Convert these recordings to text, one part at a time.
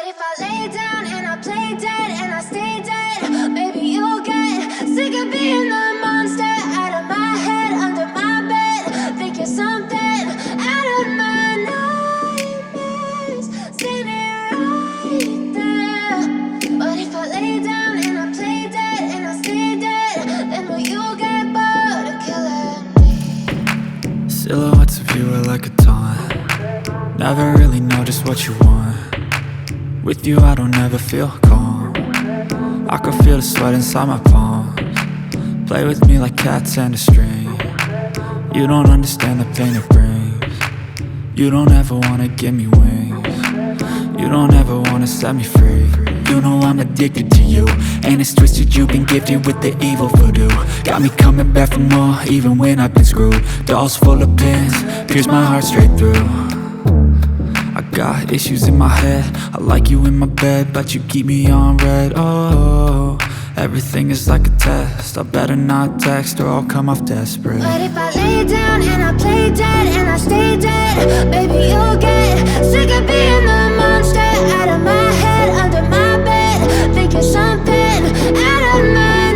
if I lay down and I play dead and I stay dead, maybe you'll get sick of being the monster out of my head, under my bed. Think you're something out of my nightmares, standing right there. But if I lay down and I play dead and I stay dead, then will you get bored of killing me? Silhouettes of you are like a taunt. Never really know just what you want. With you I don't ever feel calm. I can feel the sweat inside my palms. Play with me like cats and a string. You don't understand the pain it brings. You don't ever wanna give me wings. You don't ever wanna set me free. You know I'm addicted to you, and it's twisted, you've been gifted with the evil voodoo. Got me coming back for more, even when I've been screwed. Dolls full of pins, pierce my heart straight through. I got issues in my head, I like you in my bed, but you keep me on red. Oh, everything is like a test, I better not text or I'll come off desperate. But if I lay down and I play dead and I stay dead, baby you'll get sick of being the monster out of my head, under my bed. Think you're something out of my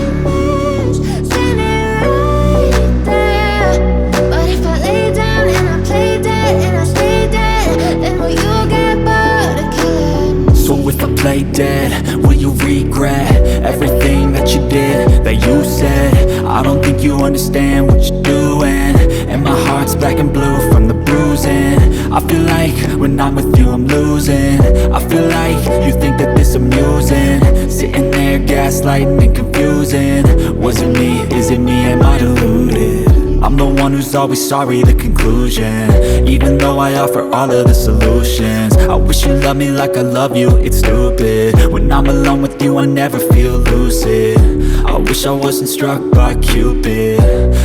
nightmares, standing right there. But if I lay down and I play dead and I stay dead, then will you get bored of killing me? So if I play dead, will you regret everything that you did, that you said? I don't think you understand what you're doing, and my heart's black and blue from the bruising. I feel like when I'm with you I'm losing. I feel like you think that this amusing, sitting there gaslighting and confusing. Was it me? Is it me? Am I deluded? I'm the one who's always sorry, the conclusion, even though I offer all of the solutions. I wish you loved me like I love you, it's stupid. When I'm alone with you I never feel lucid. I wish I wasn't struck by Cupid.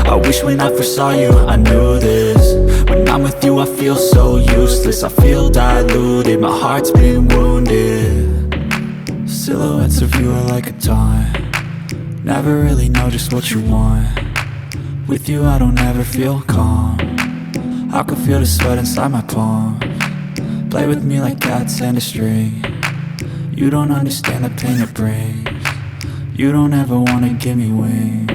I wish when I first saw you I knew this. When I'm with you I feel so useless, I feel diluted, my heart's been wounded. Silhouettes of you are like a taunt. Never really know just what you want. With you I don't ever feel calm. I can feel the sweat inside my palms. Play with me like cats and a string. You don't understand the pain it brings. You don't ever wanna give me wings.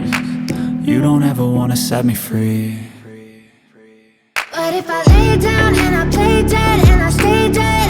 You don't ever wanna set me free. But if I lay down and I play dead and I stay dead,